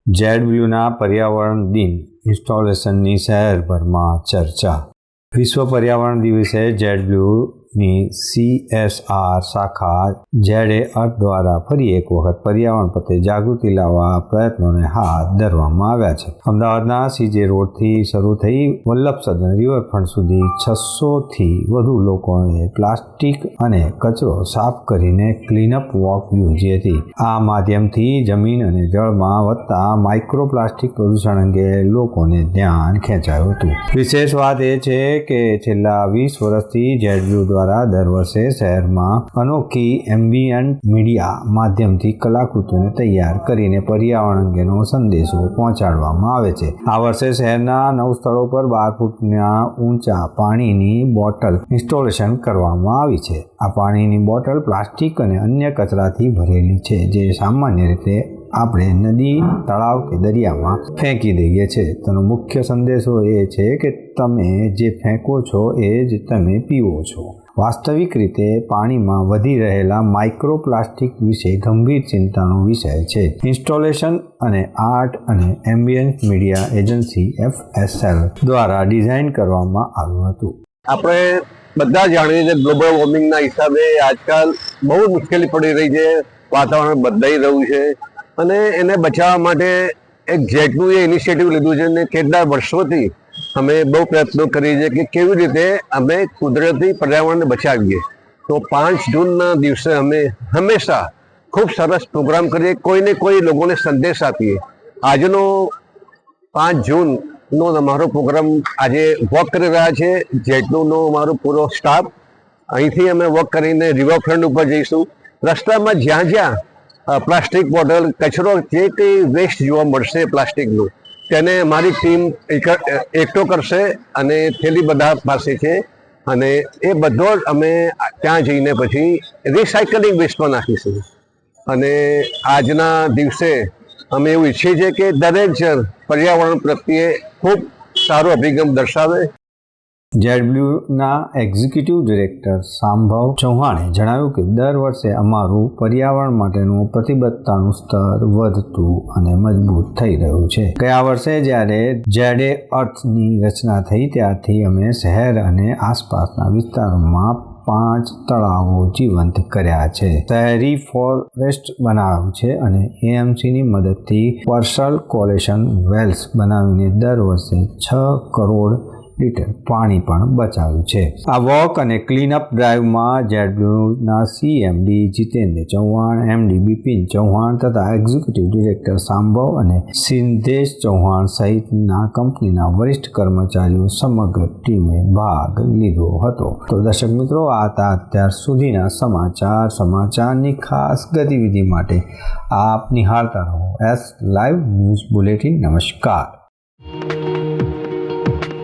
જેડબ્લ્યુના પર્યાવરણ દિન ઇન્સ્ટોલેશનની શહેરભરમાં ચર્ચા। વિશ્વ પર્યાવરણ દિવસે જેડબ્લ્યુની CSR શાખા જેડે અર્થ દ્વારા ફરી એક વખત પર્યાવરણ પ્રત્યે જાગૃતિ લાવવા પ્રયત્નોને હાથ ધરવામાં આવ્યા છે। અમદાવાદના CJ રોડથી શરૂ થઈ વલ્લભ સદન રિવરફ્રન્ટ સુધી 600થી વધુ લોકોએ પ્લાસ્ટિક અને કચરો સાફ કરીને ક્લીનઅપ વોક યોજી હતી। આ માધ્યમથી જમીન અને જળમાં વધતા માઇક્રોપ્લાસ્ટિક પ્રદૂષણ અંગે લોકોને ધ્યાન ખેંચાયું હતું। વિશેષ વાત એ છે કે છેલ્લા 20 વર્ષથી જેડબ્લ્યુ દ્વારા દર વર્ષે શહેરમાં અનોખી એમ્બિયન્ટ મીડિયા માધ્યમથી કલાકૃતિઓને તૈયાર કરીને પર્યાવરણ અંગેનો સંદેશો પહોંચાડવામાં આવે છે। આ વર્ષે શહેરના 9 સ્થળો પર 12 ફૂટના ઊંચા પાણીની બોટલ ઇન્સ્ટોલેશન કરવામાં આવી છે। આ પાણીની બોટલ પ્લાસ્ટિક અને અન્ય કચરાથી ભરેલી છે, જે સામાન્ય રીતે આપણે નદી, તળાવ કે દરિયામાં ફેંકી દઈએ છીએ। તેનો મુખ્ય સંદેશો એ છે કે તમે જે ફેંકો છો એ જ તમે પીવો છો। વાસ્તવિક રીતે પાણીમાં વધી રહેલા માઇક્રોપ્લાસ્ટિક વિશે ગંભીર ચિંતાનો વિષય છે। ઇન્સ્ટોલેશન અને આર્ટ અને એમ્બિયન્ટ મીડિયા એજન્સી FSL દ્વારા ડિઝાઇન કરવામાં આવ્યું હતું। આપણે બધા જાણીએ છીએ ગ્લોબલ વોર્મિંગના હિસાબે આજકાલ બહુ મુશ્કેલી પડી રહી છે, વાતાવરણ બદલાઈ રહ્યું છે અને એને બચાવવા માટે એક જેડનું ઇનિશિયેટિવ લીધું છે અને કેટલા વર્ષોથી અમે બહુ પ્રયત્નો કરીએ છીએ કે કેવી રીતે અમે કુદરતી પર્યાવરણને બચાવીએ। તો 5 જૂનના દિવસે અમે હંમેશા ખૂબ સરસ પ્રોગ્રામ કરીએ, કોઈને કોઈ લોકોને સંદેશ આપીએ। આજનો 5 જૂનનો અમારો પ્રોગ્રામ આજે વોક કરી રહ્યા છે જેડનો અમારો પૂરો સ્ટાફ। અહીંથી અમે વોક કરીને રિવરફ્રન્ટ ઉપર જઈશું। રસ્તામાં જ્યાં જ્યાં પ્લાસ્ટિક બોટલ, કચરો, જે કંઈ વેસ્ટ જોવા મળશે પ્લાસ્ટિકનું, તેને અમારી ટીમ એકઠો કરશે અને થેલી બધા પાસે છે અને એ બધો જ અમે ત્યાં જઈને પછી રિસાયકલિંગ વેસ્ટમાં નાખીશું। અને આજના દિવસે અમે એવું ઈચ્છીએ છીએ કે દરેક જણ પર્યાવરણ પ્રત્યે ખૂબ સારો અભિગમ દર્શાવે। જેડબ્લ્યુના એક્ઝિક્યુટિવ ડિરેક્ટર શાંભવ ચૌહાણે જણાવ્યું કે દર વર્ષે અમારું પર્યાવરણ માટેનું પ્રતિબદ્ધતાનું સ્તર વધતું અને મજબૂત થઈ રહ્યું છે। ગયા વર્ષે જ્યારે જેડે અર્થની રચના થઈ ત્યારથી અમે શહેર અને આસપાસના વિસ્તારોમાં 5 તળાવો જીવંત કર્યા છે, શહેરી ફોરેસ્ટ બનાવ્યું છે અને AMCની મદદથી પર્સલ કોલેશન વેલ્સ બનાવીને દર વર્ષે 6 કરોડ લીટર પાણી પણ બચાવ્યું છે। આ વોક અને ક્લીનઅપ ડ્રાઈવમાં જેડબ્લ્યુના CMD જીતેન્દ્ર ચૌહાણ, MD બિપિન ચૌહાણ તથા એક્ઝિક્યુટિવ ડિરેક્ટર શાંભવ અને સિદ્ધેશ ચૌહાણ સહિતના કંપનીના વરિષ્ઠ કર્મચારીઓ સમગ્ર ટીમે ભાગ લીધો હતો। તો દર્શક મિત્રો, આ હતા અત્યાર સુધીના સમાચારની ખાસ ગતિવિધિ માટે આપ નિહાળતા રહો S Live ન્યૂઝ બુલેટિન। નમસ્કાર।